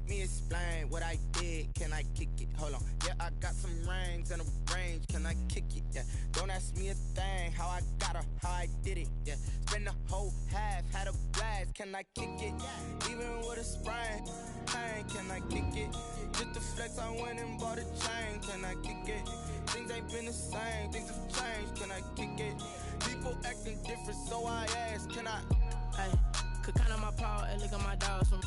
me explain what I did. Can I kick it? Hold on. Yeah, I got some rings and a range. Can I kick it? Yeah. Don't ask me a thing. How I got her, how I did it. Yeah. Spend the whole half, had a blast. Can I kick it? Even with a sprain. Pain, can I kick it? Just to flex, I went and bought a chain. Can I kick it? Things ain't been the same. Things have changed. Can I kick it? People acting different, so I ask. Can I? Hey, could count on my power and look at my dogs from.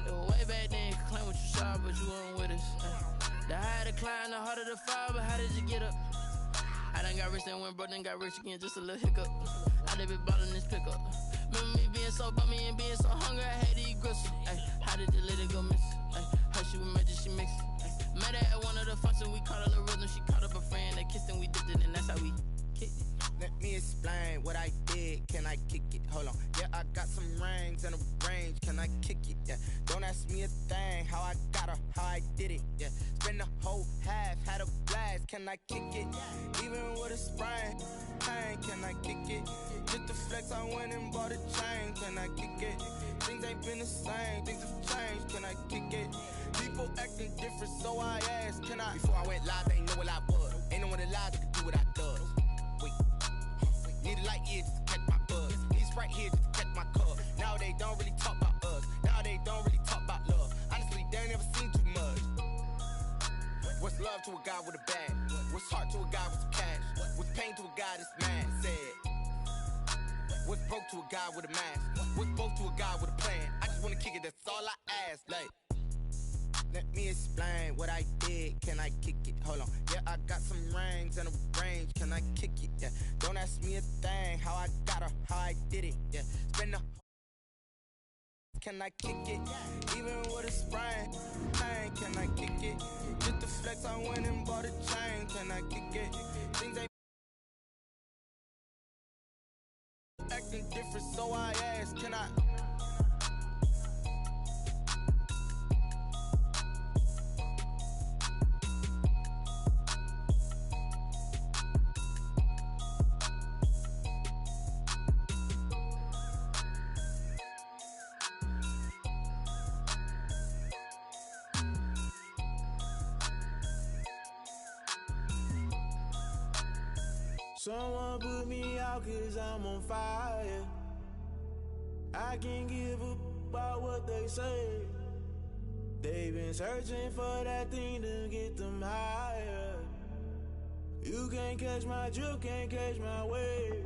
It was way back then, could claim what you saw, but you weren't with us. The higher the climb, the harder the fall, but how did you get up? I done got rich and went broke, then got rich again, just a little hiccup. I done been ballin' this pickup. Remember me being so bummy and being so hungry, I had to eat gristle. Ay, how did you let it go miss? Ay, how she was magic, she mixed. Met her at one of the functions, we caught a little rhythm, she caught up a friend, they kissed and we dipped it, and that's how we kicked it. Let me explain what I did. Can I kick it? Hold on. Yeah, I got some rings and a range. Can I kick it? Yeah. Don't ask me a thing. How I got her, how I did it. Yeah. Spend the whole half, had a blast. Can I kick it? Even with a sprain. Pain, can I kick it? Just to flex, I went and bought a chain. Can I kick it? Things ain't been the same. Things have changed. Can I kick it? People acting different, so I ask. Can I? Before I went live, they ain't know what I was. Ain't no one alive that could do what I does. Wait. Need a light here just to catch my buzz. Need Sprite here just to catch my cup. Now they don't really talk about us. Now they don't really talk about love. Honestly, they ain't never seen too much. What's love to a guy with a bag? What's heart to a guy with some cash? What's pain to a guy that's mad? Said. What's broke to a guy with a mask? What's both to a guy with a plan? I just wanna kick it, that's all I ask. Like, let me explain what I did. Can I kick it? Hold on. Yeah, I got some rings and a range. Can I kick it? Yeah. Don't ask me a thing. How I got her, how I did it. Yeah. Spend the. Can I kick it? Even with a sprain. Pain, can I kick it? Just to flex, I went and bought a chain. Can I kick it? Things ain't acting different, so I ask. Can I? Someone put me out cause I'm on fire. I can't give up about what they say. They've been searching for that thing to get them higher. You can't catch my drift, can't catch my wave.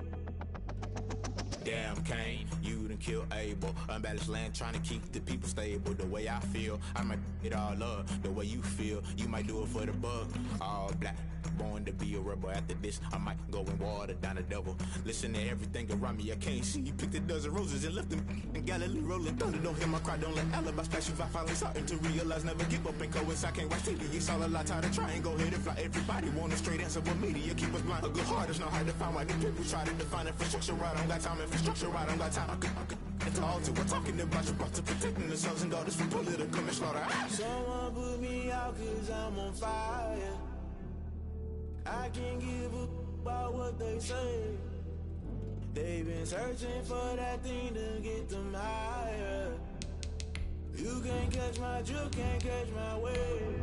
Damn Kane, you done killed Abel. Unbalanced land trying to keep the people stable. The way I feel, I might it all up. The way you feel, you might do it for the bug. All black, born to be a rebel. After this, I might go and water down the double. Listen to everything around me, I can't see. Picked a dozen roses and left them in Galilee rolling thunder. Don't hear my cry, don't let alibis flash. If I finally starting to realize, never give up and coincide. Can't watch TV, it's all a lot. Tired of trying, go ahead and fly. Everybody want a straight answer, but media keep us blind. A good heart is not hard to find. Why the people try to define infrastructure right? I don't got time, infrastructure right? I don't got time. I could it's all to we're talking about your to protecting the sons and daughters from political manslaughter. Someone put me out cause I'm on fire. I can't give up about what they say. They've been searching for that thing to get them higher. You can't catch my drift, can't catch my wave.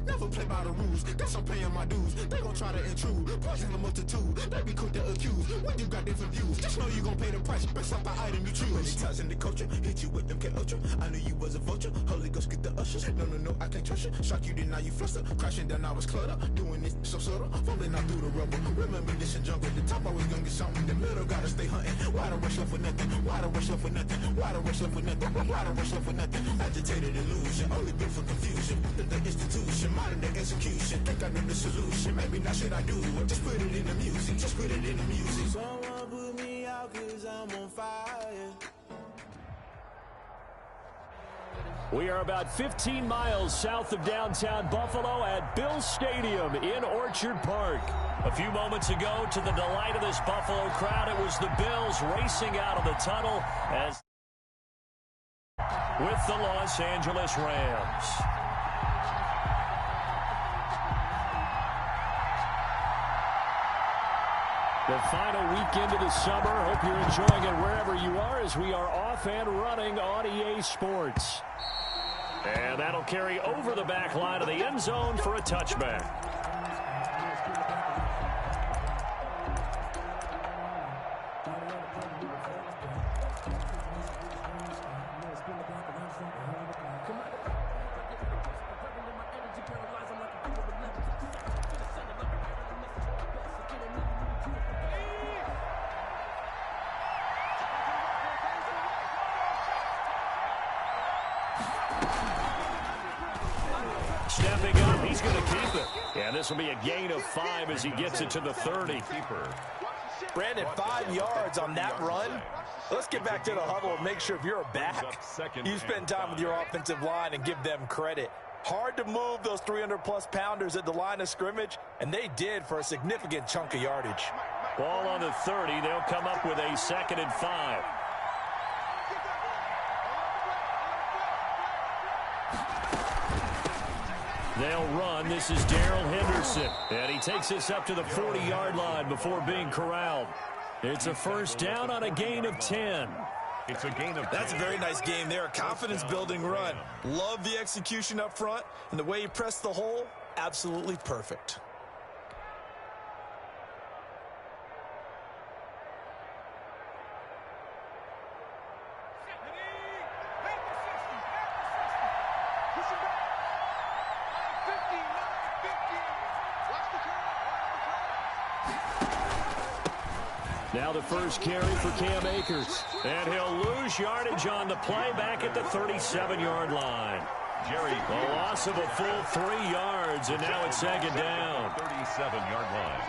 Never play by the rules, guess I'm paying my dues. They gon' try to intrude, poison the multitude. They be quick to accuse, when you got different views. Just know you gon' pay the price, based off the item you choose. Many ties in the culture, hit you with them K-Ultra. I knew you was a vulture, Holy Ghost get the ushers. No, I can't trust you. Shock you, then now you fluster. Crashing down, I was cluttered. Doing this so subtle, falling out through the rubble. Remember this in jungle, the top always gonna get something. The middle gotta stay hunting. Why the rush left for nothing? Why the rush left for nothing? Why the rush left for nothing? Why the rush left for nothing? Agitated illusion, only built for confusion. The institution, modern day execution. Think I know the solution. Maybe not should I do it? Just put it in the music. Just put it in the music. Someone put me out cause I'm on fire. We are about 15 miles south of downtown Buffalo at Bills Stadium in Orchard Park. A few moments ago, to the delight of this Buffalo crowd, it was the Bills racing out of the tunnel as with the Los Angeles Rams. The final weekend of the summer. Hope you're enjoying it wherever you are as we are off and running on EA Sports. And that'll carry over the back line of the end zone for a touchback. Stepping up, he's going to keep it. And this will be a gain of 5 as he gets it to the 30. Brandon, 5 yards on that run. Let's get back to the huddle and make sure if you're a back, you spend time with your offensive line and give them credit. Hard to move those 300-plus pounders at the line of scrimmage, and they did for a significant chunk of yardage. Ball on the 30. They'll come up with a 2nd and 5. They'll run. This is Darrell Henderson. And he takes us up to the 40-yard line before being corralled. It's a first down on a gain of 10. It's a gain of 10. That's a very nice game there. A confidence-building run. Love the execution up front. And the way he pressed the hole, absolutely perfect. Now the first carry for Cam Akers. And he'll lose yardage on the play back at the 37-yard line. A loss of a full 3 yards, and now it's 2nd down. 37-yard line.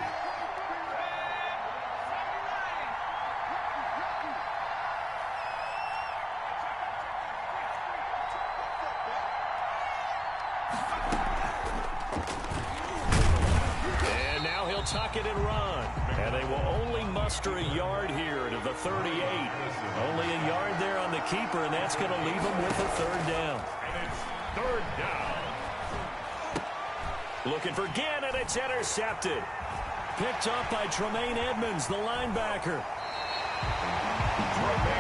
And now he'll tuck it and run. And they will only muster a yard here to the 38. Only a yard there on the keeper, and that's going to leave them with a 3rd down. And it's 3rd down. Looking for Ginn, and it's intercepted. Picked up by Tremaine Edmonds, the linebacker.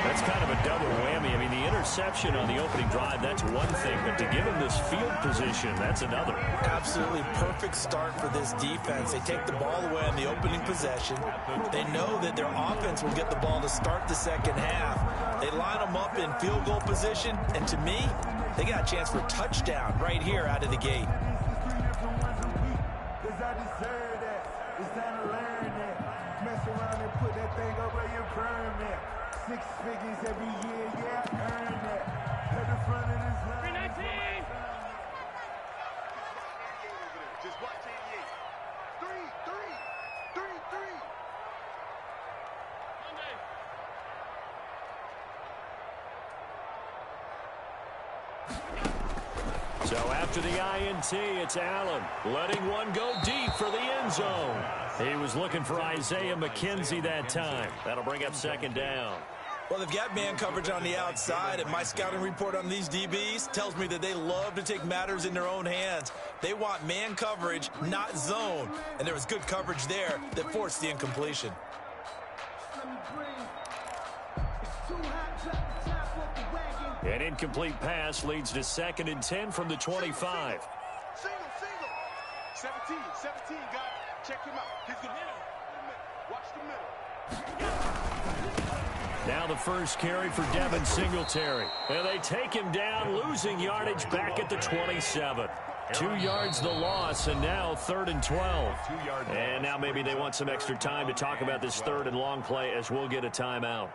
That's kind of a double whammy. I mean, the interception on the opening drive, that's one thing. But to give him this field position, that's another. Absolutely perfect start for this defense. They take the ball away on the opening possession. They know that their offense will get the ball to start the second half. They line them up in field goal position. And to me, they got a chance for a touchdown right here out of the gate. It's time to learn that. Mess around and put that thing over your permit. 6 figures every year, yeah, earn that. At the front of this line. 319. Just watch 88. 3. So after the INT, it's Allen letting one go deep for the end zone. He was looking for Isaiah McKenzie that time. That'll bring up 2nd down. Well, they've got man coverage on the outside, and my scouting report on these DBs tells me that they love to take matters in their own hands. They want man coverage, not zone. And there was good coverage there that forced the incompletion. An incomplete pass leads to 2nd and 10 from the 25. Single. 17, guys. Check him out. He's going to hit him. Watch the middle. Now the first carry for Devin Singletary. And they take him down, losing yardage back at the 27. 2 yards the loss, and now 3rd and 12. And now maybe they want some extra time to talk about this 3rd and long play as we'll get a timeout.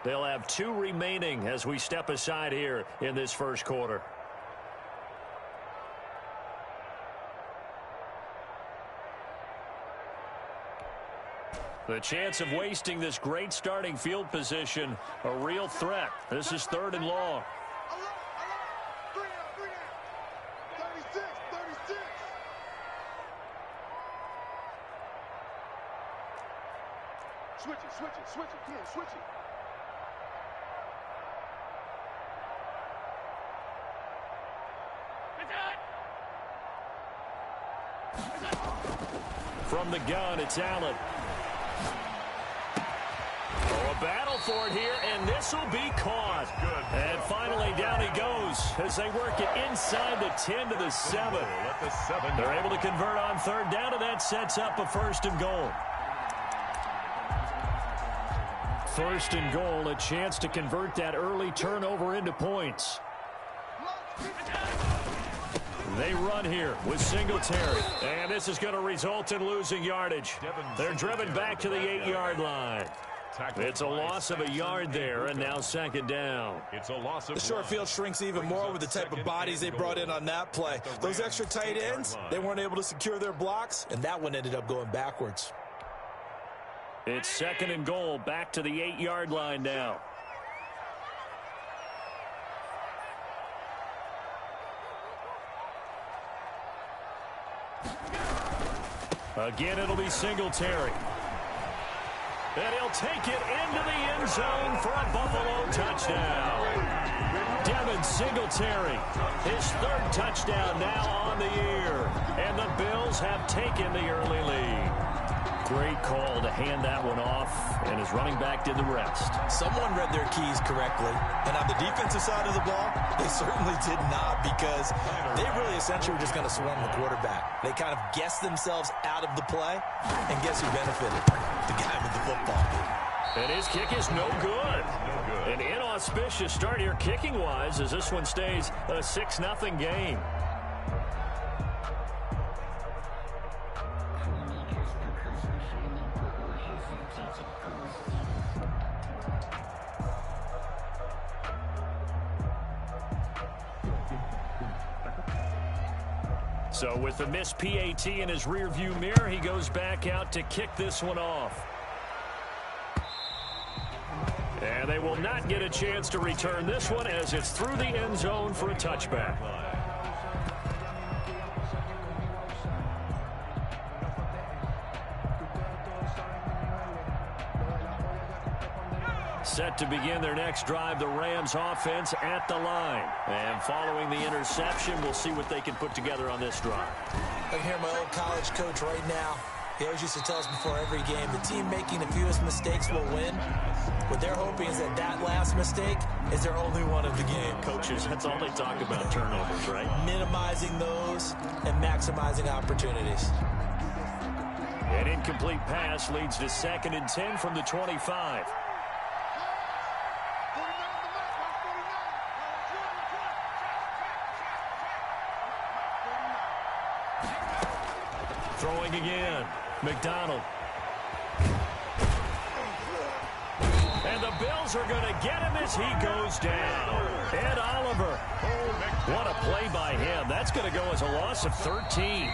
They'll have 2 remaining as we step aside here in this first quarter. The chance of wasting this great starting field position, a real threat. This is 3rd and long. 36. Switch it. Come on, switch it. From the gun, it's Allen. A battle for it here, and this will be caught. And finally, down he goes as they work it inside the 10 to the 7. They're able to convert on third down, and that sets up a 1st and goal. 1st and goal, a chance to convert that early turnover into points. They run here with Singletary, and this is going to result in losing yardage. They're driven back to the 8-yard line. It's a loss of a yard there, and now 2nd down. It's a loss of the short field shrinks even more with the type of bodies they brought in on that play. Those extra tight ends, they weren't able to secure their blocks, and that one ended up going backwards. It's 2nd and goal, back to the 8-yard line now. Again, it'll be Singletary. And he'll take it into the end zone for a Buffalo touchdown. Devin Singletary, his 3rd touchdown now on the year. And the Bills have taken the early lead. Great call to hand that one off, and his running back did the rest. Someone read their keys correctly, and on the defensive side of the ball, they certainly did not, because they really essentially were just going to swarm the quarterback. They kind of guessed themselves out of the play, and guess who benefited? The guy with the football. And his kick is no good. An inauspicious start here kicking-wise as this one stays a 6-0 game. So with the missed PAT in his rearview mirror, he goes back out to kick this one off. And they will not get a chance to return this one as it's through the end zone for a touchback. Set to begin their next drive, the Rams offense at the line. And following the interception, we'll see what they can put together on this drive. I can hear my old college coach right now. He always used to tell us before every game, the team making the fewest mistakes will win. What they're hoping is that that last mistake is their only one of the game. Coaches, that's all they talk about, turnovers, right? Minimizing those and maximizing opportunities. An incomplete pass leads to 2nd and 10 from the 25. Throwing again. McDonald. And the Bills are going to get him as he goes down. Ed Oliver. What a play by him. That's going to go as a loss of 13.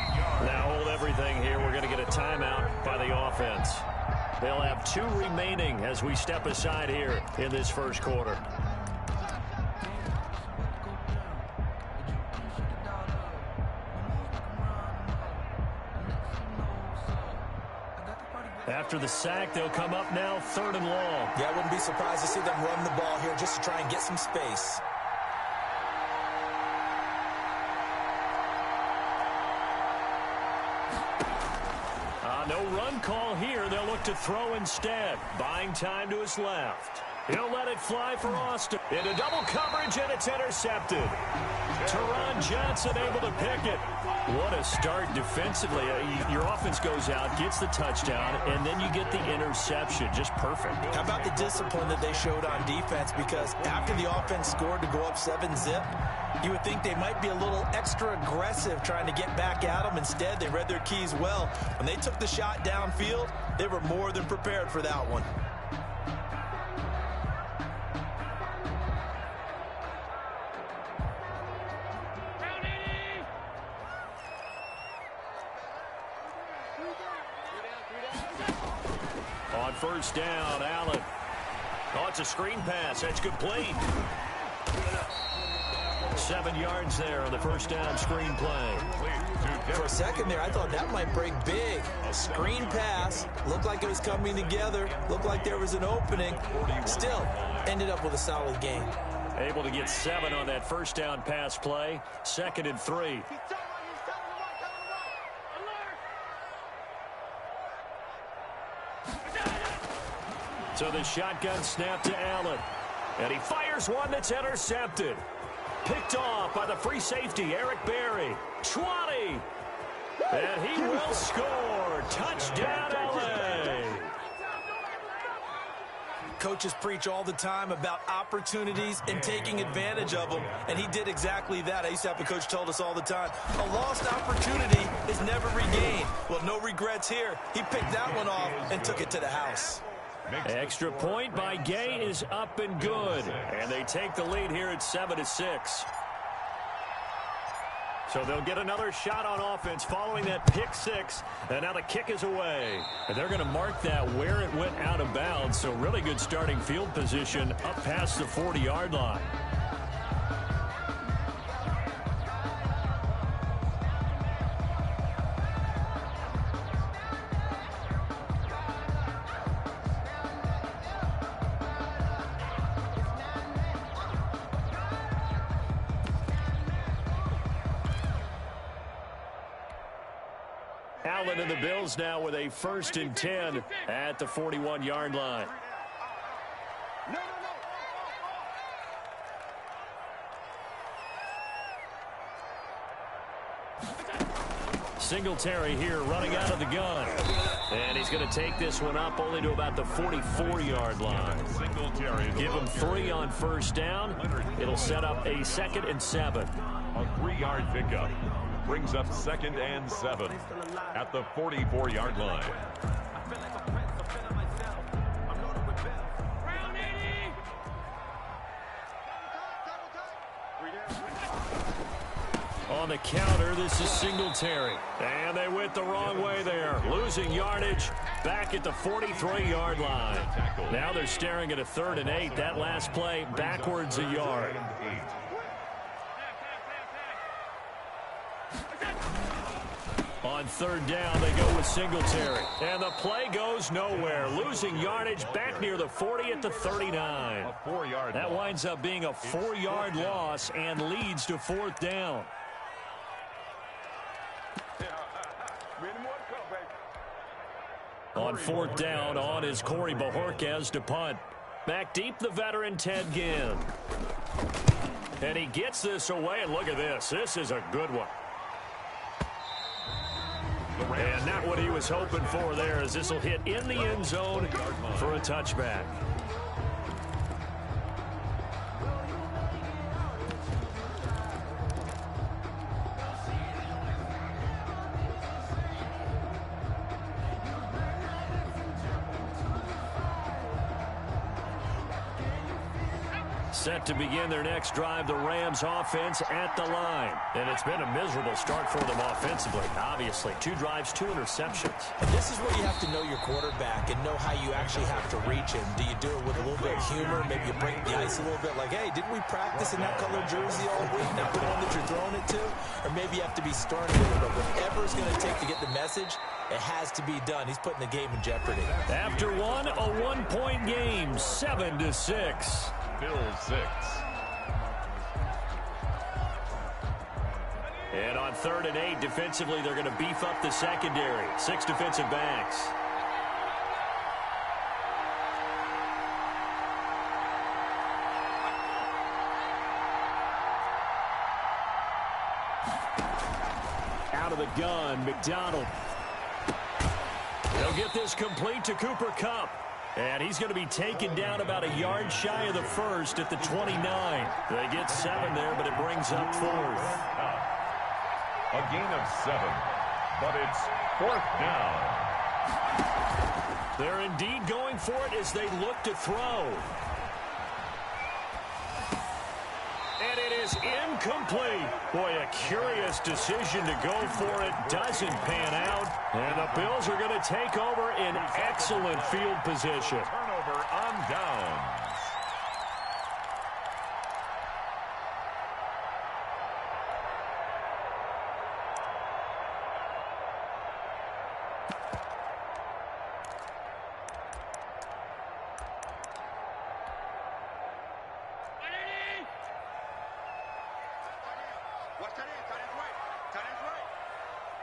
Now hold everything here. We're going to get a timeout by the offense. They'll have 2 remaining as we step aside here in this first quarter. After the sack, they'll come up now 3rd and long. Yeah, I wouldn't be surprised to see them run the ball here just to try and get some space. No run call here. They'll look to throw instead. Buying time to his left. He'll let it fly for Austin. Into double coverage, and it's intercepted. Teron Johnson able to pick it. What a start defensively. Your offense goes out, gets the touchdown, and then you get the interception. Just perfect. How about the discipline that they showed on defense? Because after the offense scored to go up 7-zip, you would think they might be a little extra aggressive trying to get back at them. Instead, they read their keys well. When they took the shot downfield, they were more than prepared for that one. On 1st down, Allen. Oh, it's a screen pass. That's complete. 7 yards there on the 1st down screen play. For a second there, I thought that might break big. A screen pass. Looked like it was coming together. Looked like there was an opening. Still, ended up with a solid game. Able to get 7 on that 1st down pass play. 2nd and 3. So the shotgun snap to Allen. And he fires one that's intercepted. Picked off by the free safety, Eric Berry. 20. And he will score. Touchdown, LA. Coaches preach all the time about opportunities and taking advantage of them, and he did exactly that. I used to have a coach told us all the time, a lost opportunity is never regained. Well, no regrets here. He picked that one off and took it to the house. Extra point by Gay is up and good. And they take the lead here at 7-6. So they'll get another shot on offense following that pick six. And now the kick is away. And they're going to mark that where it went out of bounds. So really good starting field position up past the 40-yard line. Allen and the Bills now with a 1st and 10 at the 41-yard line. Singletary here running out of the gun. And he's going to take this one up only to about the 44-yard line. Give him 3 on 1st down. It'll set up a 2nd and 7. A 3-yard pickup. Brings up 2nd and 7 at the 44-yard line. On the counter, this is Singletary. And they went the wrong way there. Losing yardage back at the 43-yard line. Now they're staring at a 3rd and 8. That last play backwards a yard. On 3rd down, they go with Singletary. And the play goes nowhere. Losing yardage back near the 40 at the 39. That winds up being a 4-yard loss and leads to 4th down. On 4th down, on is Corey Bajorquez to punt. Back deep, the veteran Ted Ginn. And he gets this away, and look at this. This is a good one. And not what he was hoping for there, as this will hit in the end zone for a touchback. Set to begin their next drive, the Rams offense at the line. And it's been a miserable start for them offensively, obviously. 2 drives, 2 interceptions. And this is where you have to know your quarterback and know how you actually have to reach him. Do you do it with a little bit of humor? Maybe you break the ice a little bit like, hey, didn't we practice in that color jersey all week? Not the one that you're throwing it to? Or maybe you have to be stern with it. But whatever it's going to take to get the message, it has to be done. He's putting the game in jeopardy. After one, a 1-point game, 7-6. Bills 6. And on 3rd and 8, defensively, they're going to beef up the secondary. 6 defensive backs. Out of the gun, McDonald. They'll get this complete to Cooper Kupp. And he's going to be taken down about a yard shy of the 1st at the 29. They get 7 there, but it brings up 4th. A gain of 7, but it's 4th down. They're indeed going for it as they look to throw. And it is incomplete. Boy, a curious decision to go for it. Doesn't pan out. And the Bills are going to take over in excellent field position. Turnover on downs.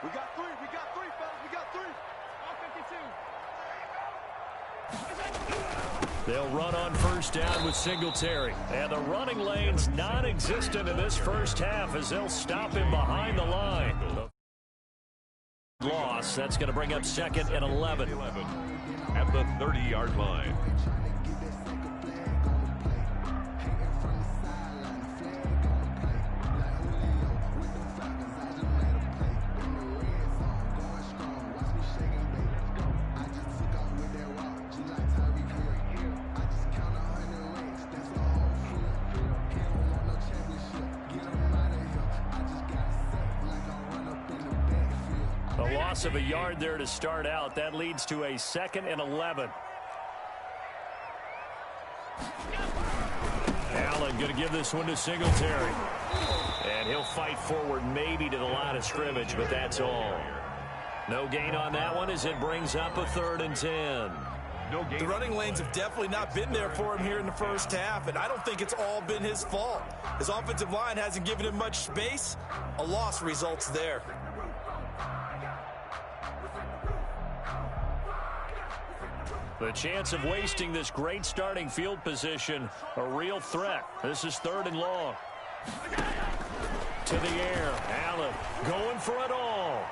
We got three, fellas, we got 3. All 52. They'll run on first down with Singletary. And the running lane's non-existent in this first half as they'll stop him behind the line. Loss. That's going to bring up 2nd and 11. At the 30-yard line. A loss of a yard there to start out. That leads to a 2nd and 11. Allen going to give this one to Singletary. And he'll fight forward maybe to the line of scrimmage, but that's all. No gain on that one as it brings up a 3rd and 10. The running lanes have definitely not been there for him here in the first half, and I don't think it's all been his fault. His offensive line hasn't given him much space. A loss results there. The chance of wasting this great starting field position, a real threat. This is 3rd and long. To the air, Allen going for it all.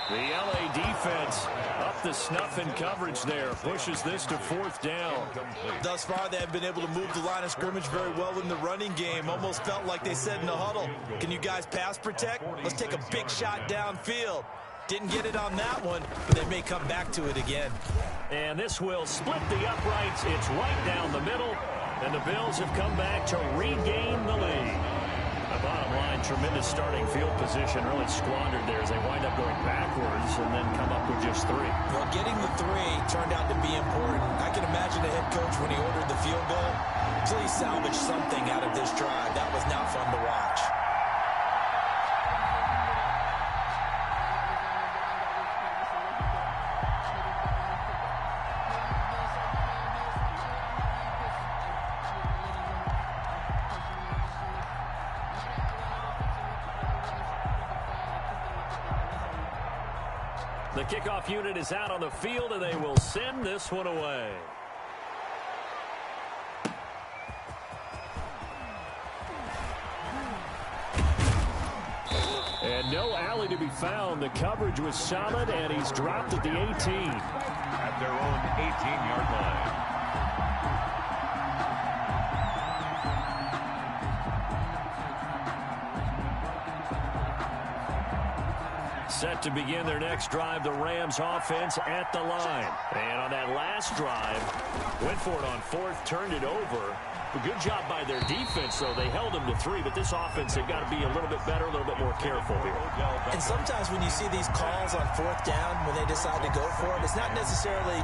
The LA defense up the snuff in coverage there, pushes this to 4th down. Thus far, they have been able to move the line of scrimmage very well in the running game. Almost felt like they said in the huddle, can you guys pass protect? Let's take a big shot downfield. Didn't get it on that one, but they may come back to it again. And this will split the uprights. It's right down the middle, and the Bills have come back to regain the lead. The bottom line, tremendous starting field position, really squandered there as they wind up going backwards and then come up with just 3. Well, getting the 3 turned out to be important. I can imagine the head coach when he ordered the field goal. Please salvage something out of this drive. That was not fun to watch. The kickoff unit is out on the field, and they will send this one away. And no alley to be found. The coverage was solid, and he's dropped at the 18. At their own 18-yard line. Set to begin their next drive, the Rams offense at the line. And on that last drive, went for it on 4th, turned it over. A good job by their defense, though. They held them to 3, but this offense, they've got to be a little bit better, a little bit more careful here. And sometimes when you see these calls on 4th down, when they decide to go for it, it's not necessarily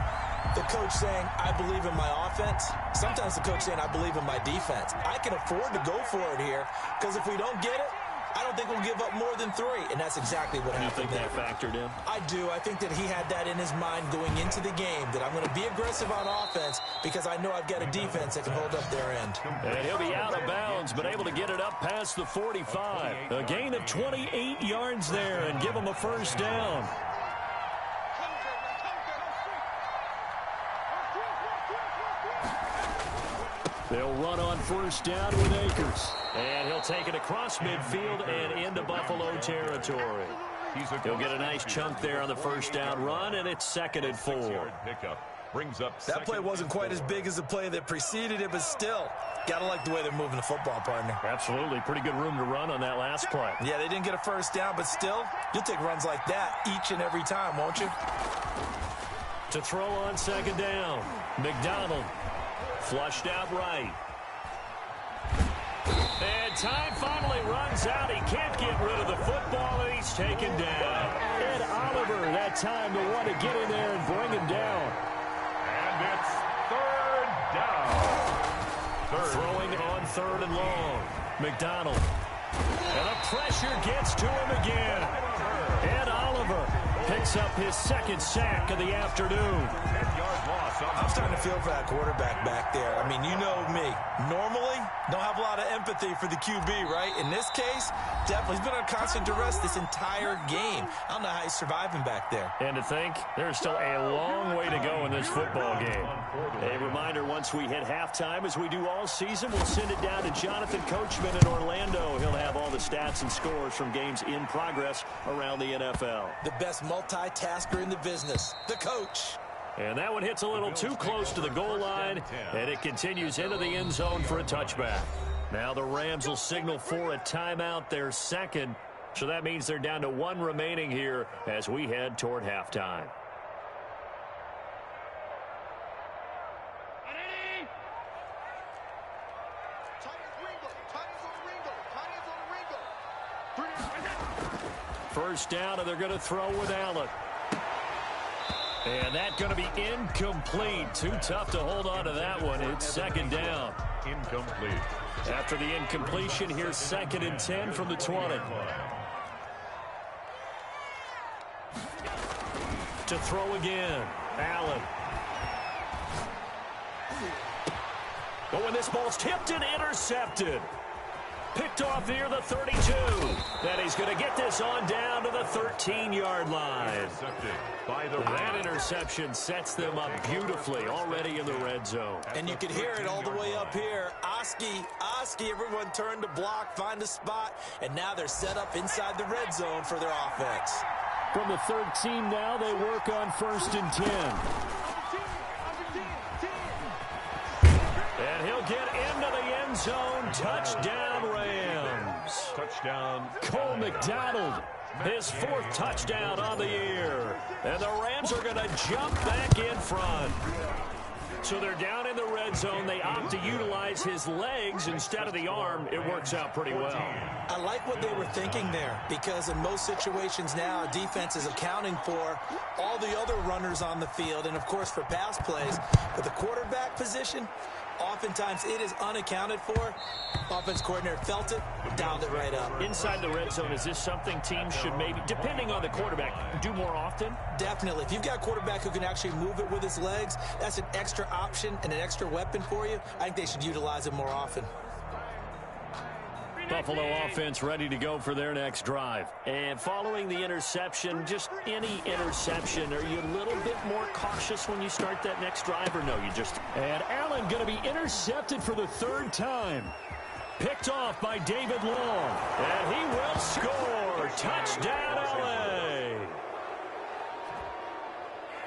the coach saying, I believe in my offense. Sometimes the coach saying, I believe in my defense. I can afford to go for it here, because if we don't get it, I don't think we'll give up more than 3, and that's exactly what happened there. You think that factored in? I do. I think that he had that in his mind going into the game, that I'm going to be aggressive on offense because I know I've got a defense that can hold up their end. And he'll be out of bounds, but able to get it up past the 45. A gain of 28 yards there and give him a first down. They'll run on first down with Akers. And he'll take it across midfield and into Buffalo territory. He'll get a nice chunk there on the first down run, and it's 2nd and 4. That play wasn't quite as big as the play that preceded it, but still, got to like the way they're moving the football, partner. Absolutely. Pretty good room to run on that last play. Yeah, they didn't get a first down, but still, you'll take runs like that each and every time, won't you? To throw on 2nd down, McDonald. Flushed out right. And time finally runs out. He can't get rid of the football, and he's taken down. Ed Oliver, that time the one to get in there and bring him down. And it's 3rd down. Throwing on 3rd and long. McDonald. And the pressure gets to him again. Ed Oliver picks up his 2nd sack of the afternoon. I'm starting to feel for that quarterback back there. I mean, you know me. Normally, don't have a lot of empathy for the QB, right? In this case, definitely. He's been under constant duress this entire game. I don't know how he's surviving back there. And to think, there's still a long way to go in this football game. A reminder once once we hit halftime, as we do all season, we'll send it down to Jonathan Coachman in Orlando. He'll have all the stats and scores from games in progress around the NFL. The best multitasker in the business, the coach. And that one hits a little too close to the goal line, and it continues into the end zone for a touchback. Now the Rams will signal for a timeout, their second. So that means they're down to one remaining here as we head toward halftime. First down, and they're going to throw with Allen. And that's going to be incomplete. Too tough to hold on to that one. It's second down. Incomplete. After the incompletion, here's 2nd and 10 from the 20. To throw again, Allen. Oh, and this ball's tipped and intercepted. Picked off near the 32. Then he's going to get this on down to the 13-yard line. That interception sets them up beautifully already in the red zone. And you could hear it all the way up here. Oski, everyone turned to block, find a spot, and now they're set up inside the red zone for their offense. From the 13 now, they work on 1st and 10. And he'll get into the end zone. Touchdown, Rams. Touchdown. Cole McDonald, his 4th touchdown on the year. And the Rams are going to jump back in front. So they're down in the red zone. They opt to utilize his legs instead of the arm. It works out pretty well. I like what they were thinking there, because in most situations now, defense is accounting for all the other runners on the field and, of course, for pass plays. But the quarterback position, oftentimes it is unaccounted for. Offense coordinator felt it, dialed it right up. Inside the red zone, is this something teams should maybe, depending on the quarterback, do more often? Definitely. If you've got a quarterback who can actually move it with his legs, that's an extra option and an extra weapon for you. I think they should utilize it more often. Buffalo offense ready to go for their next drive. And following the interception, just any interception, are you a little bit more cautious when you start that next drive, or no, you just... And Allen going to be intercepted for the 3rd time. Picked off by David Long. And he will score. Touchdown, LA.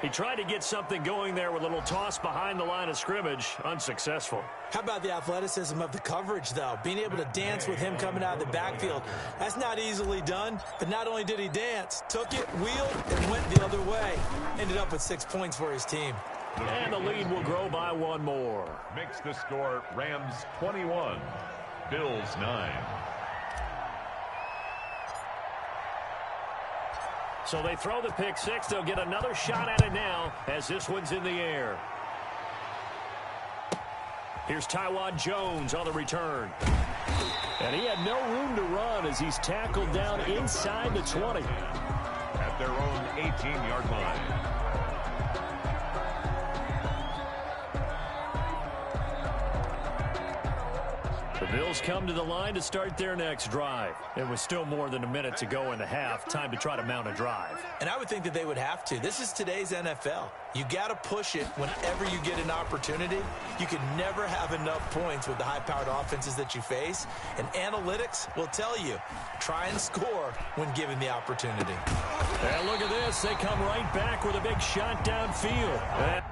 He tried to get something going there with a little toss behind the line of scrimmage. Unsuccessful. How about the athleticism of the coverage, though? Being able to dance with him coming out of the backfield. That's not easily done. But not only did he dance, took it, wheeled, and went the other way. Ended up with 6 points for his team. And the lead will grow by one more. Makes the score Rams 21, Bills 9. So they throw the pick six. They'll get another shot at it now as this one's in the air. Here's Taiwan Jones on the return. And he had no room to run as he's tackled down inside the 20. At their own 18-yard line. The Bills come to the line to start their next drive. It was still more than a minute to go in the half. Time to try to mount a drive. And I would think that they would have to. This is today's NFL. You got to push it whenever you get an opportunity. You can never have enough points with the high-powered offenses that you face. And analytics will tell you, try and score when given the opportunity. And look at this. They come right back with a big shot downfield.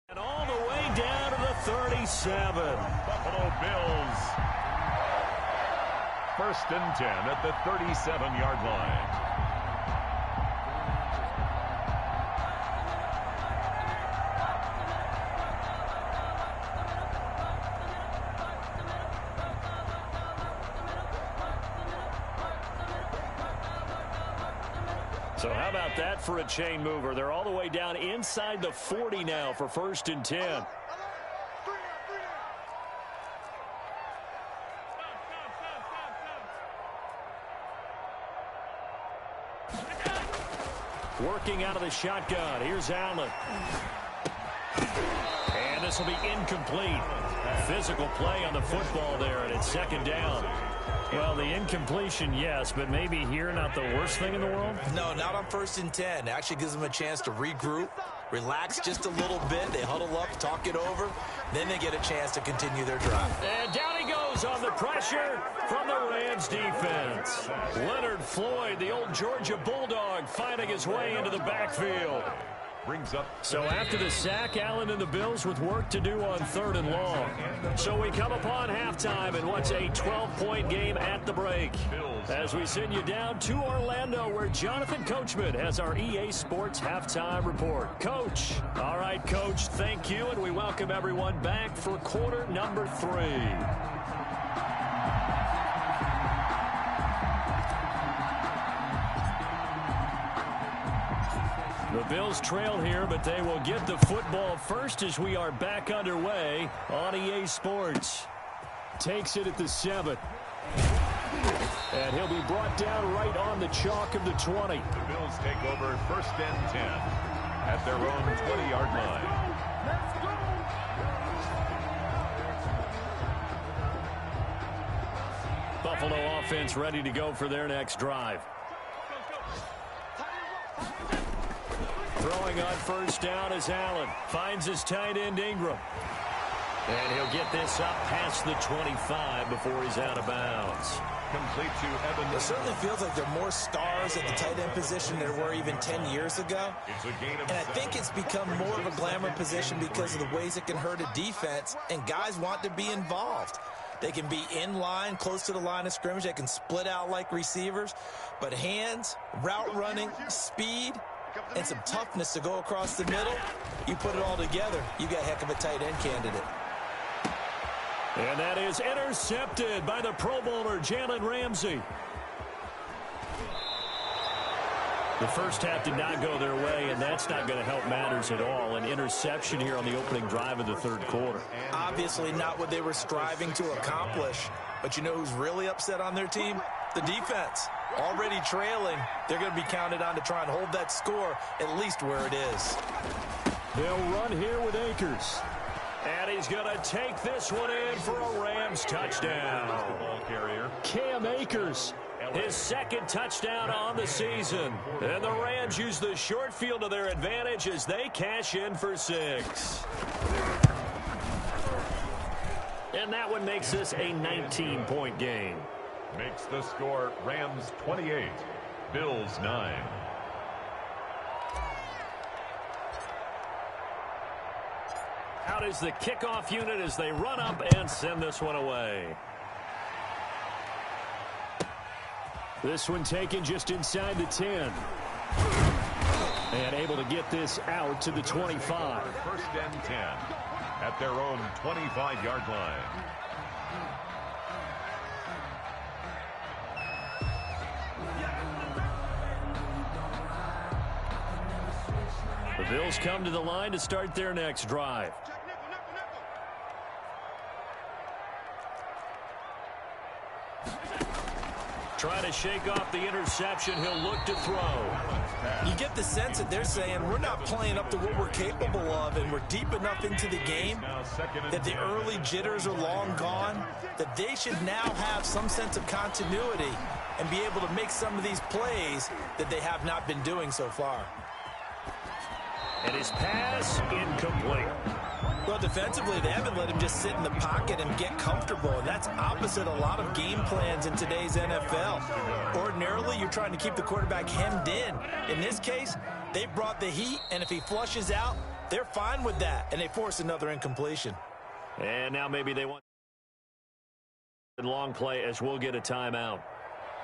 And all the way down to the 37. Buffalo Bills first and 10 at the 37-yard line. So how about that for a chain mover? They're all the way down inside the 40 now for first and 10. Working out of the shotgun. Here's Allen. And this will be incomplete. Physical play on the football there, and it's second down. Well, the incompletion, yes, but maybe here not the worst thing in the world? No, not on first and 10. It actually gives them a chance to regroup, relax just a little bit. They huddle up, talk it over. Then they get a chance to continue their drive. And down he goes on the pressure from the Rams defense. Leonard Floyd, the old Georgia Bulldog, finding his way into the backfield. Brings up. So after the sack, Allen and the Bills with work to do on 3rd and long. So we come upon halftime in what's a 12-point game at the break. As we send you down to Orlando, where Jonathan Coachman has our EA Sports halftime report. Coach. All right, Coach, thank you, and we welcome everyone back for quarter number 3. The Bills trail here, but they will get the football first as we are back underway on EA Sports. Takes it at the 7. And he'll be brought down right on the chalk of the 20. The Bills take over first and 10 at their own 20-yard line. Buffalo offense ready to go for their next drive. Throwing on first down is Allen. Finds his tight end Ingram. And he'll get this up past the 25 before he's out of bounds. Complete to Evan. It certainly feels like there are more stars at the tight end position than there were even 10 years ago. And I think it's become more of a glamour position because of the ways it can hurt a defense, and guys want to be involved. They can be in line, close to the line of scrimmage. They can split out like receivers. But hands, route running, speed, and some toughness to go across the middle, you put it all together, you got a heck of a tight end candidate. And that is intercepted by the Pro Bowler, Jalen Ramsey. The first half did not go their way, and that's not going to help matters at all. An interception here on the opening drive of the third quarter. Obviously not what they were striving to accomplish. But you know who's really upset on their team? The defense. Already trailing, they're going to be counted on to try and hold that score at least where it is. They'll run here with Akers. And he's going to take this one in for a Rams touchdown. Ball carrier. Cam Akers, his second touchdown on the season. And the Rams use the short field to their advantage as they cash in for 6. And that one makes this a 19-point game. Makes the score Rams 28, Bills 9. Out is the kickoff unit as they run up and send this one away. This one taken just inside the 10. And able to get this out to the 25. First and 10 at their own 25-yard line. The Bills come to the line to start their next drive. Trying to shake off the interception. He'll look to throw. You get the sense that they're saying we're not playing up to what we're capable of, and we're deep enough into the game that the early jitters are long gone, that they should now have some sense of continuity and be able to make some of these plays that they have not been doing so far. And his pass incomplete. Well, defensively, they haven't let him just sit in the pocket and get comfortable, and that's opposite a lot of game plans in today's NFL. Ordinarily, you're trying to keep the quarterback hemmed in. In this case, they brought the heat, and if he flushes out, they're fine with that, and they force another incompletion. And now maybe they want Long play as we'll get a timeout.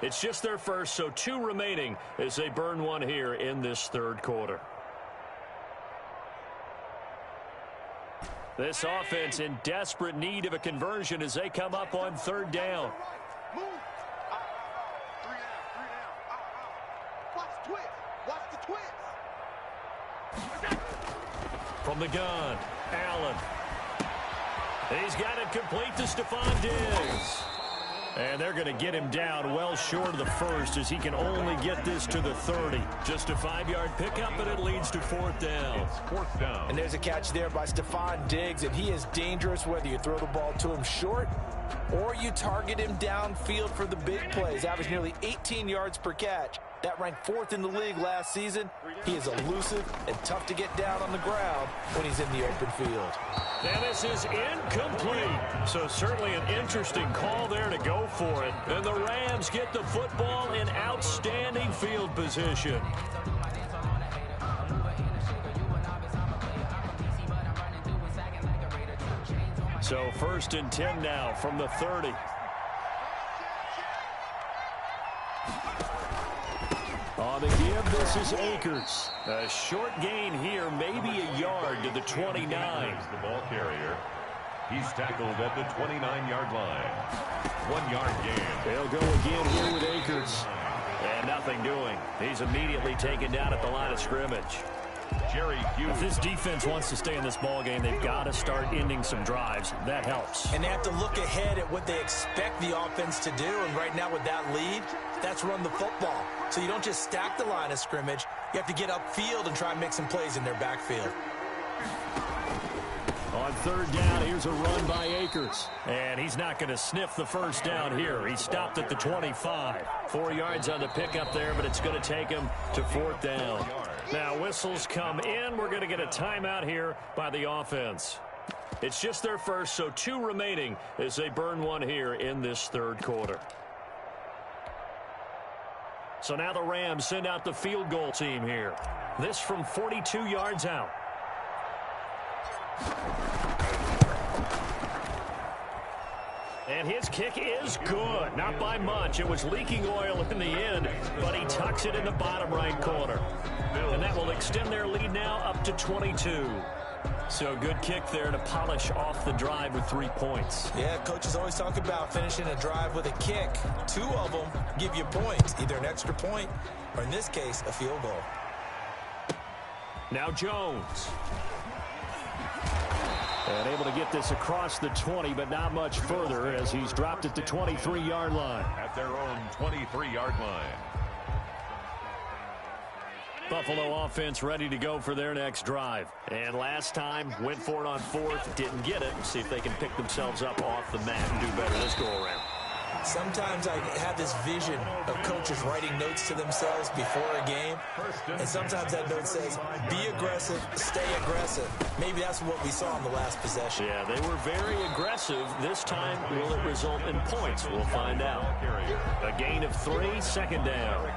It's just their first, so 2 remaining as they burn one here in this third quarter. This offense in desperate need of a conversion as they come up on third down. Move. Three down. Watch the twist. Watch the twist. From the gun, Allen. He's got it complete to Stephon Diggs. And they're going to get him down well short of the first as he can only get this to the 30. Just a 5-yard pickup, and it leads to fourth down. It's fourth down. And there's a catch there by Stephon Diggs, and he is dangerous whether you throw the ball to him short or you target him downfield for the big plays. Averaged nearly 18 yards per catch. That ranked 4th in the league last season. He is elusive and tough to get down on the ground when he's in the open field. And this is incomplete. So certainly an interesting call there to go for it. And the Rams get the football in outstanding field position. So 1st and 10 now from the 30. On the give, this is Akers. A short gain here, maybe a yard to the 29. The ball carrier. He's tackled at the 29-yard line. 1-yard gain. They'll go again here with Akers. And nothing doing. He's immediately taken down at the line of scrimmage. Jerry Hughes. If this defense wants to stay in this ball game, they've got to start ending some drives. That helps. And they have to look ahead at what they expect the offense to do. And right now with that lead, that's run the football. So you don't just stack the line of scrimmage. You have to get upfield and try and make some plays in their backfield. On third down, here's a run by Akers. And he's not going to sniff the first down here. He stopped at the 25. 4 yards on the pickup there, but it's going to take him to fourth down. Now whistles come in. We're going to get a timeout here by the offense. It's just their first, so 2 remaining as they burn one here in this third quarter. So now the Rams send out the field goal team here. This from 42 yards out. And his kick is good. Not by much. It was leaking oil in the end, but he tucks it in the bottom right corner. And that will extend their lead now up to 22. So good kick there to polish off the drive with 3 points. Yeah, coaches always talk about finishing a drive with a kick. 2 of them give you points, either an extra point or, in this case, a field goal. Now Jones. And able to get this across the 20, but not much further as he's dropped at the 23-yard line. At their own 23-yard line. Buffalo offense ready to go for their next drive. And last time, went for it on 4th, didn't get it. See if they can pick themselves up off the mat and do better this go-around. Sometimes I have this vision of coaches writing notes to themselves before a game, and sometimes that note says, be aggressive, stay aggressive. Maybe that's what we saw in the last possession. Yeah, they were very aggressive. This time, will it result in points? We'll find out. A gain of 3, 2nd down.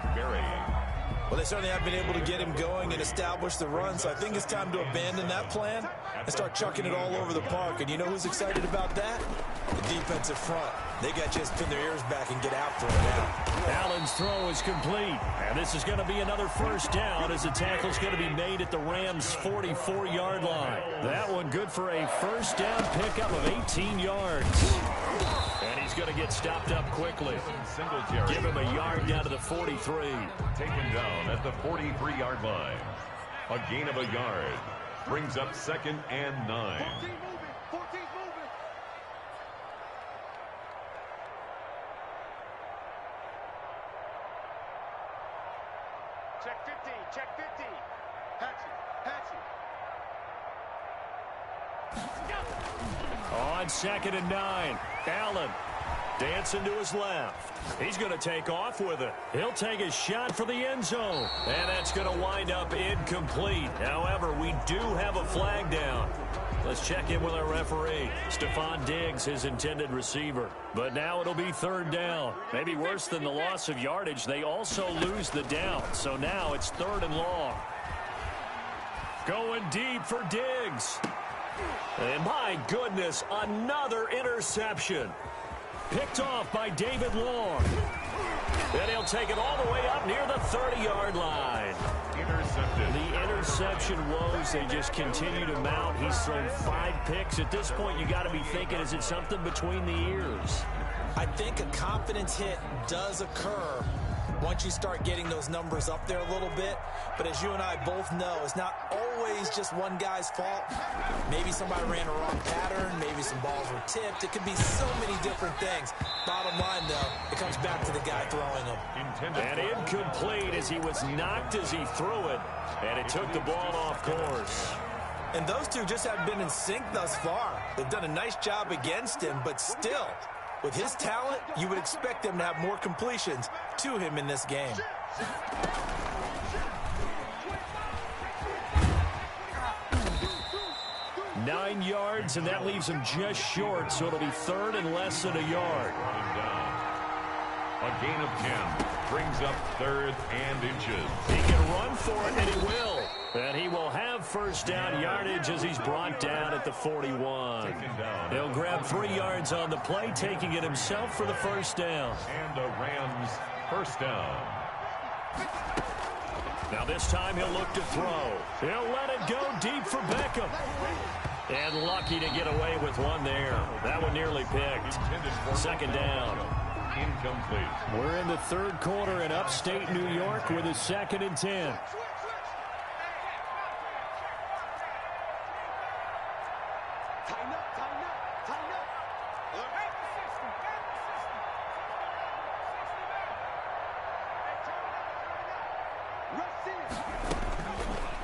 Well, they certainly have been able to get him going and establish the run, so I think it's time to abandon that plan and start chucking it all over the park. And you know who's excited about that? The defensive front. They got to just pin their ears back and get after him now. Allen's throw is complete. And this is going to be another first down as the tackle's going to be made at the Rams' 44-yard line. That one good for a first down pickup of 18 yards. And he's going to get stopped up quickly. Give him a yard down to the 43. Taken down at the 43-yard line. A gain of a yard. Brings up 2nd and 9. 14's moving. Check 15. Check 15. Hatchie. On 2nd and 9. Allen dancing to his left. He's going to take off with it. He'll take a shot for the end zone. And that's going to wind up incomplete. However, we do have a flag down. Let's check in with our referee. Stephon Diggs, his intended receiver. But now it'll be 3rd down. Maybe worse than the loss of yardage, they also lose the down. So now it's 3rd and long. Going deep for Diggs. And my goodness, another interception. Picked off by David Long. And he'll take it all the way up near the 30-yard line. Intercepted. The interception woes, they just continue to mount. He's thrown 5 picks. At this point, you got to be thinking, is it something between the ears? I think a confidence hit does occur once you start getting those numbers up there a little bit. But as you and I both know, it's not always just one guy's fault. Maybe somebody ran a wrong pattern. Maybe some balls were tipped. It could be so many different things. Bottom line, though, it comes back to the guy throwing them. And incomplete as he was knocked as he threw it. And it took the ball off course. And those two just haven't been in sync thus far. They've done a nice job against him, but still, with his talent, you would expect them to have more completions to him in this game. Nine yards, and that leaves him just short, so it'll be third and less than a yard. A gain of 10 brings up third and inches. He can run for it, and he will. And he will have first down yardage as he's brought down at the 41. He'll grab 3 yards on the play, taking it himself for the first down. And the Rams first down. Now this time he'll look to throw. He'll let it go deep for Beckham. And lucky to get away with one there. That one nearly picked. Second down. Incomplete. We're in the third quarter in upstate New York with a 2nd and 10.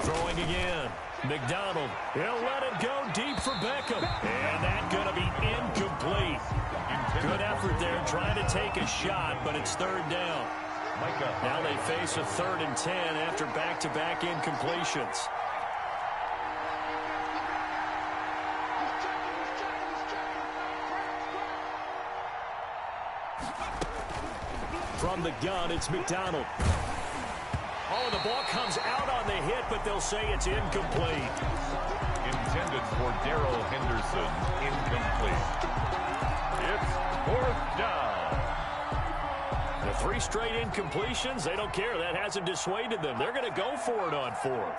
Throwing again. McDonald. He'll let it go deep for Beckham. And that's going to be incomplete. Good effort there trying to take a shot, but it's third down. Now they face a 3rd and 10 after back-to-back incompletions. From the gun, it's McDonald. Oh, the ball comes out on the hit, but they'll say it's incomplete. Intended for Darrell Henderson. Incomplete. It's 4th down. The 3 straight incompletions, they don't care. That hasn't dissuaded them. They're going to go for it on 4th.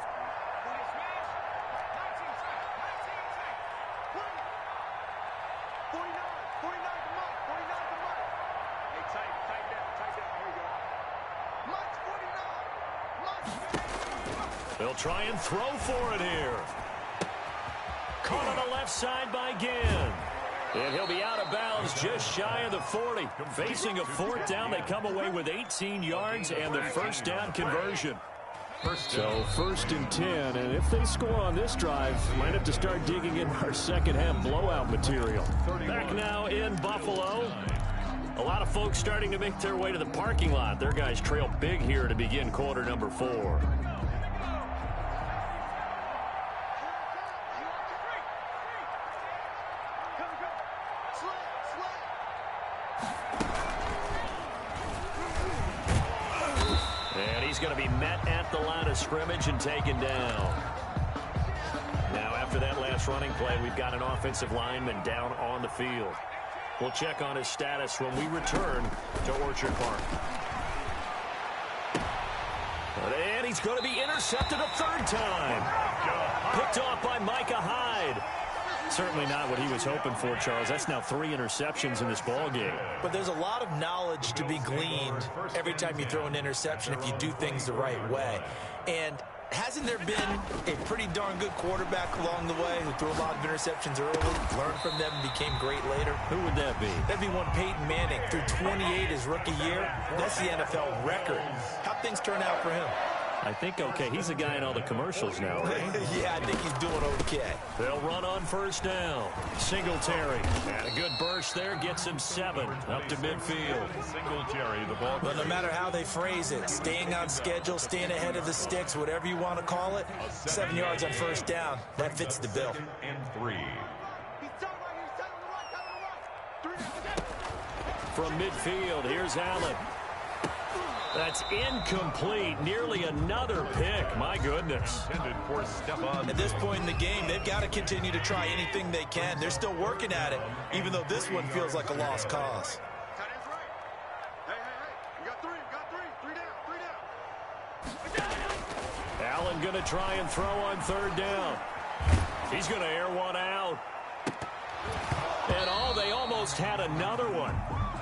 They'll try and throw for it here. Caught on the left side by Ginn. And he'll be out of bounds just shy of the 40. Facing a 4th down, they come away with 18 yards and the first down conversion. So 1st and 10, and if they score on this drive, might have to start digging in our second half blowout material. Back now in Buffalo. A lot of folks starting to make their way to the parking lot. Their guys trail big here to begin quarter number 4. Going to be met at the line of scrimmage and taken down. Now after that last running play, we've got an offensive lineman down on the field. We'll check on his status when we return to Orchard Park. And he's going to be intercepted a 3rd time. Picked off by Micah Hyde. Certainly not what he was hoping for, Charles. That's now 3 interceptions in this ball game. But there's a lot of knowledge to be gleaned every time you throw an interception if you do things the right way. And hasn't there been a pretty darn good quarterback along the way who threw a lot of interceptions early, learned from them, and became great later? Who would that be? That'd be one Peyton Manning. Threw 28 his rookie year. That's the NFL record. How'd things turn out for him? I think okay. He's a guy in all the commercials now, right? Yeah, I think he's doing okay. They'll run on first down. Singletary. And a good burst there gets him 7 up to midfield. Singletary, the ball. But no matter how they phrase it, staying on schedule, staying ahead of the sticks, whatever you want to call it, 7 yards on first down, that fits the bill. And 3. From midfield, here's Allen. That's incomplete. Nearly another pick. My goodness. At this point in the game, they've got to continue to try anything they can. They're still working at it, even though this one feels like a lost cause. Allen going to try and throw on third down. He's going to air one out. And they almost had another one.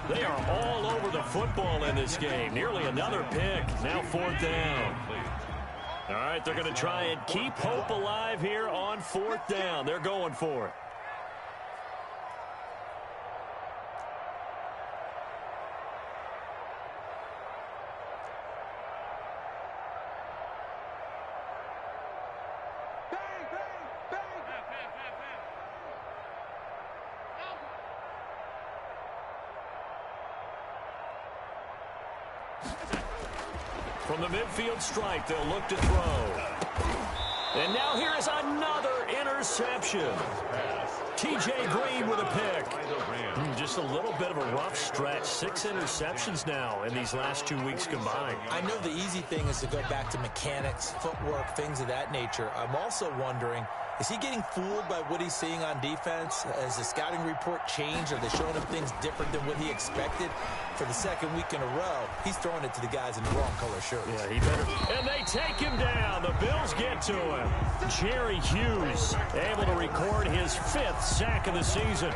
They are all over the football in this game. Nearly another pick. Now fourth down. All right, they're going to try and keep hope alive here on fourth down. They're going for it. From the midfield stripe, they'll look to throw. And now here is another interception. T.J. Green with a pick. Just a little bit of a rough stretch. 6 interceptions now in these last 2 weeks combined. I know the easy thing is to go back to mechanics, footwork, things of that nature. I'm also wondering, is he getting fooled by what he's seeing on defense? Has the scouting report changed? Are they showing him things different than what he expected? For the second week in a row, he's throwing it to the guys in the wrong color shirts. Yeah, he better. And they take him down. The Bills get to him. Jerry Hughes able to record his 5th sack of the season.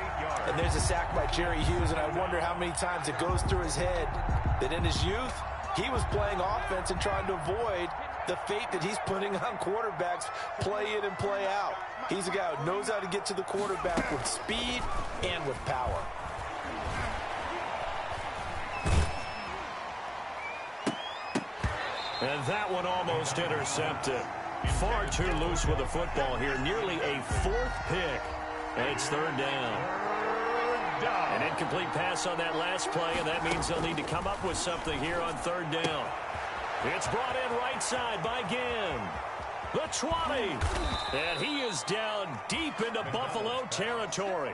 And there's a sack by Jerry Hughes, and I wonder how many times it goes through his head that in his youth, he was playing offense and trying to avoid the fate that he's putting on quarterbacks, play in and play out. He's a guy who knows how to get to the quarterback with speed and with power. And that one almost intercepted. Far too loose with the football here. Nearly a 4th pick. And it's third down. An incomplete pass on that last play, and that means they'll need to come up with something here on third down. It's brought in right side by Ginn. The 20. And he is down deep into Buffalo territory.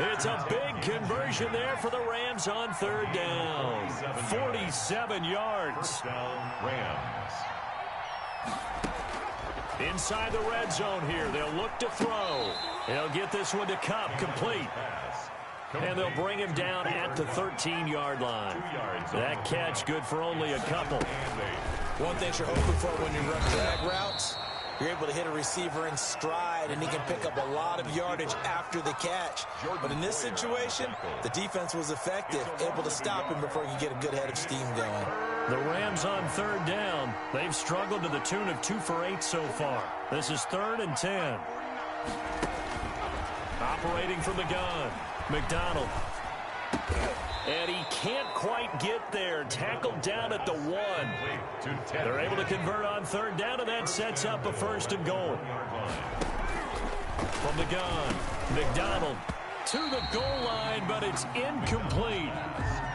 It's a big conversion there for the Rams on third down. 47 yards. Rams. Inside the red zone here. They'll look to throw. They'll get this one to Kupp, complete. And they'll bring him down at the 13-yard line. That catch good for only a couple. One thing you're hoping for when you run drag routes, you're able to hit a receiver in stride, and he can pick up a lot of yardage after the catch. But in this situation, the defense was effective, able to stop him before he could get a good head of steam going. The Rams on third down. They've struggled to the tune of 2 for 8 so far. This is 3rd and 10. Operating from the gun, McDonald. And he can't quite get there. Tackled down at the 1. They're able to convert on third down, and that sets up a 1st and goal. From the gun, McDonald to the goal line, but it's incomplete.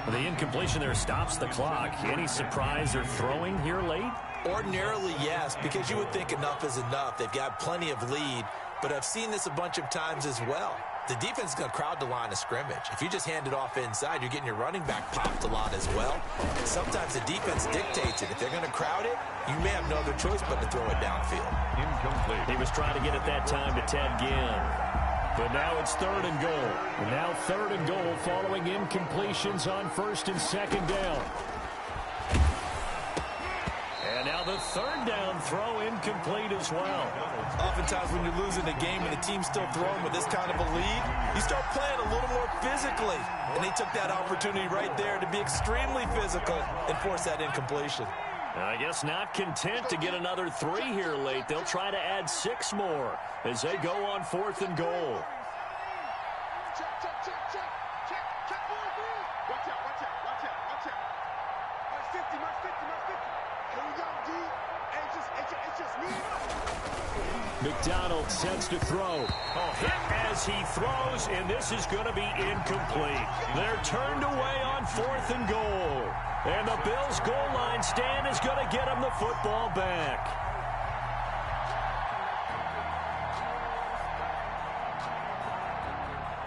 The incompletion there stops the clock. Any surprise they're throwing here late? Ordinarily, yes, because you would think enough is enough. They've got plenty of lead, but I've seen this a bunch of times as well. The defense is going to crowd the line of scrimmage. If you just hand it off inside, you're getting your running back popped a lot as well. Sometimes the defense dictates it. If they're going to crowd it, you may have no other choice but to throw it downfield. Incomplete. He was trying to get it that time to Ted Ginn. But now it's 3rd and goal. And now 3rd and goal following incompletions on 1st and 2nd down. And now the 3rd down throw incomplete as well. Oftentimes when you're losing a game and the team's still throwing with this kind of a lead, you start playing a little more physically. And they took that opportunity right there to be extremely physical and force that incompletion. I guess not content to get another 3 here late. They'll try to add 6 more as they go on 4th and goal. Check, check, check, check. Check, check, watch out, watch out, watch out, watch out. Mark 50, Mark 50, Mark 50. Here we go, D. It's just me. McDonald sets to throw. Hit as he throws, and this is going to be incomplete. They're turned away on 4th and goal. And the Bills' goal line stand is going to get them the football back.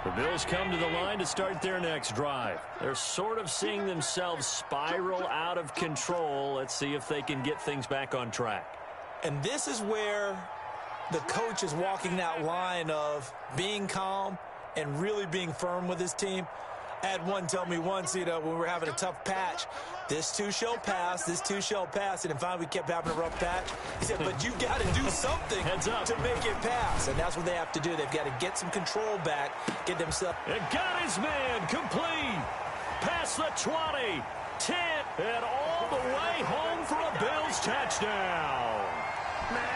The Bills come to the line to start their next drive. They're sort of seeing themselves spiral out of control. Let's see if they can get things back on track. And this is where the coach is walking that line of being calm and really being firm with his team. I had one tell me once, when we were having a tough patch, this too shall pass, this too shall pass. And finally we kept having a rough patch. He said, but you got to do something to make it pass. And that's what they have to do. They've got to get some control back, get themselves. And got his man complete. Past the 20, 10, and all the way home for a Bills touchdown.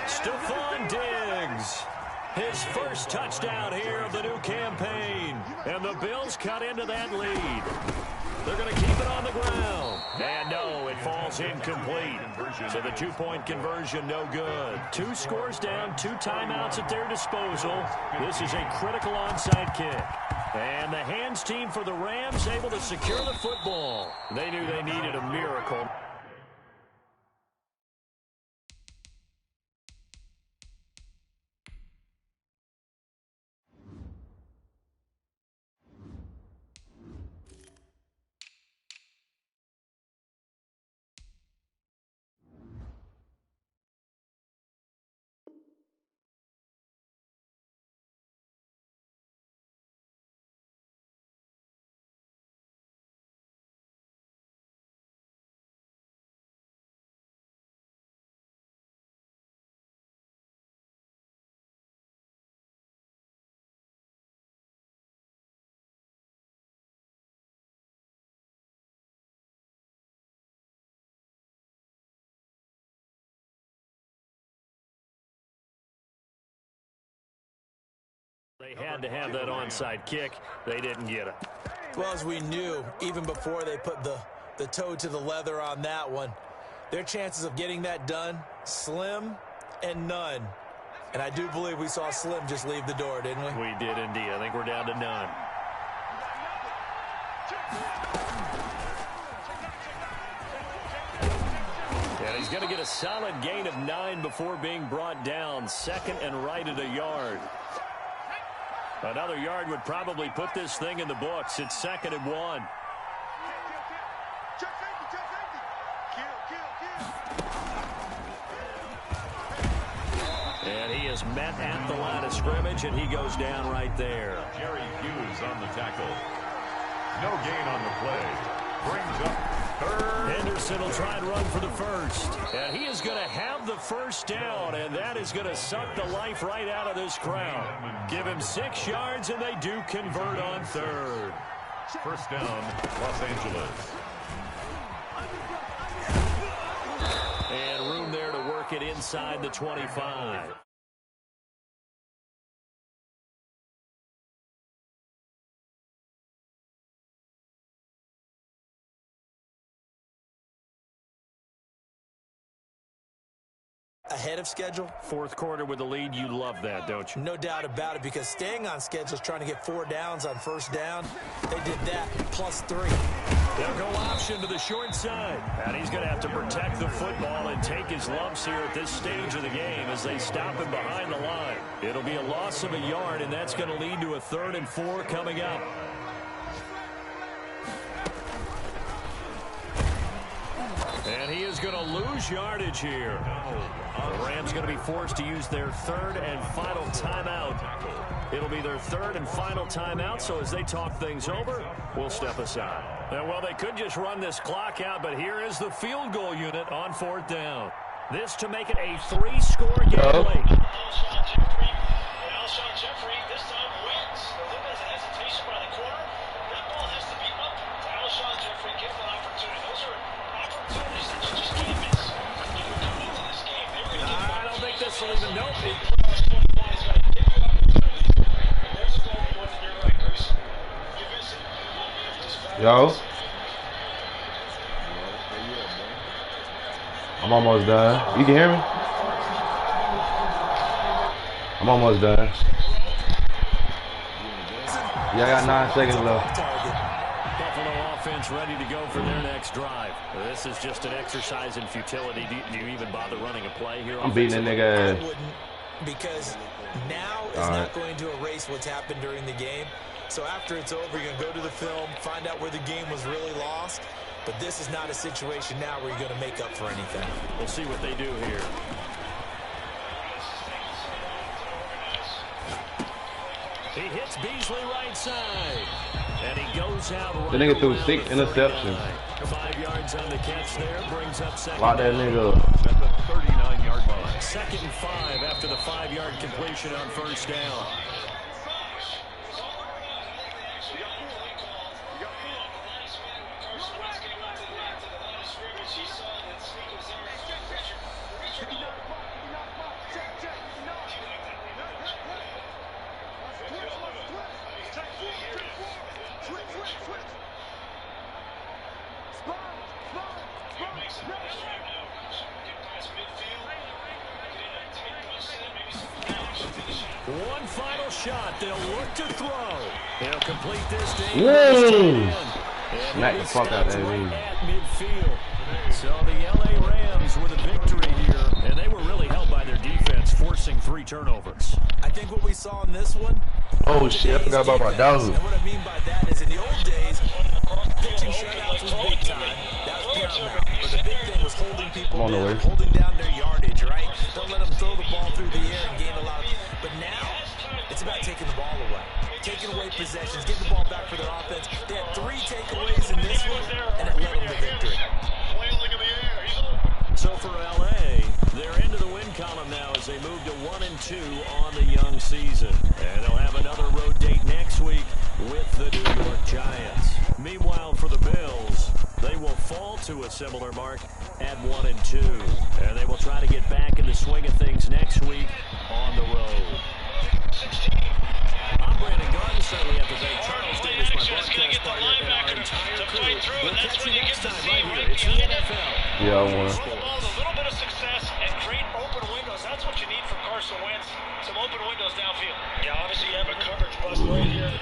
Stephon Diggs. His first touchdown here of the new campaign. And the Bills cut into that lead. They're going to keep it on the ground. And no, it falls incomplete. So the two-point conversion, no good. 2 scores down, 2 timeouts at their disposal. This is a critical onside kick. And the hands team for the Rams able to secure the football. They knew they needed a miracle. They had to have that onside kick. They didn't get it. Well, as we knew, even before they put the toe to the leather on that one, their chances of getting that done, slim and none. And I do believe we saw Slim just leave the door, didn't we? We did indeed. I think we're down to none. And he's going to get a solid gain of 9 before being brought down. 2nd and right at a yard. Another yard would probably put this thing in the books. It's 2nd and 1. And he is met at the line of scrimmage, and he goes down right there. Jerry Hughes on the tackle. No gain on the play. Brings up 3rd. Henderson will try and run for the first. And he is going to have the first down, and that is going to suck the life right out of this crowd. Give him 6 yards, and they do convert on 3rd. First down, Los Angeles. And room there to work it inside the 25. Ahead of schedule. 4th quarter with the lead. You love that, don't you? No doubt about it, because staying on schedule is trying to get 4 downs on first down. They did that plus 3. They'll go option to the short side. And he's going to have to protect the football and take his lumps here at this stage of the game as they stop him behind the line. It'll be a loss of a yard, and that's going to lead to a 3rd and 4 coming up. And he is going to lose yardage here. The Rams going to be forced to use their 3rd and final timeout. It'll be their 3rd and final timeout, so as they talk things over, we'll step aside. And, well, they could just run this clock out, but here is the field goal unit on 4th down. This to make it a 3-score game late. Alshon Jeffrey this time wins. A little bit of hesitation by the corner. That ball has to be up to Alshon Jeffrey. Give an opportunity. Those are opportunities that you just can't miss. You can come into this game. I don't think this will even know it. Yo. I'm almost done. You can hear me? I'm almost done. Yeah, I got 9 seconds left. Buffalo offense ready to go for their next drive. This is just an exercise in futility. Do you even bother running a play here? I'm beating that nigga ass. I wouldn't, because now is not going to erase what's happened during the game. So after it's over, you're going to go to the film, find out where the game was really lost. But this is not a situation now where you're going to make up for anything. We'll see what they do here. He hits Beasley right side. And he goes out right. The nigga threw 6 interceptions. 5 yards on the catch there. Brings up second. Lock that nigga up. At the 39-yard line. 2nd and 5 after the 5-yard completion on first down. One final shot. They'll look to throw. They'll complete this game. Smack the fuck out of that dude. At midfield. So the LA Rams with a victory here, and they were really helped by their defense, forcing 3 turnovers. I think what we saw in this one. Oh shit! I forgot about my dog. And what I mean by that is, in the old days, pitching shutouts was big time. That was paramount. But the big thing was holding people down, holding down their yardage, right? Don't let them throw the ball through the air and gain a lot. But now, it's about taking the ball away. Taking away possessions, getting the ball back for their offense. They had 3 takeaways in this one, and it led them to victory. So for LA, they're into the win column now as they move to 1-2 on the young season. And they'll have another road date next week with the New York Giants. Meanwhile, for the Bills, they will fall to a similar mark at 1-2. And they will try to get back in the swing of things next week on the road. I'm Brandon Garden, certainly have to thank Charles Davis, my broadcast partner, and our entire crew. We'll catch you next time right here. It's the NFL. Yeah, I won. A little bit of success and great open windows. That's what you need from Carson Wentz. Some open windows downfield. Yeah, obviously you have a coverage bust right here.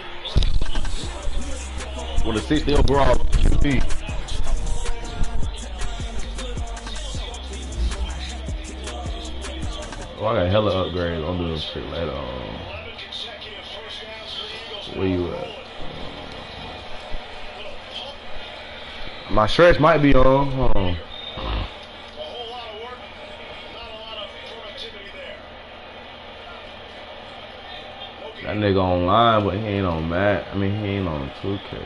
With a 6 overall QB. Oh, I got hella upgrades. I'm doing shit later on. Where you at? My stretch might be on. Hold on. That nigga online, but he ain't on Mac. I mean, he ain't on 2K.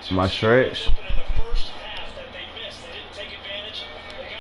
My stretch.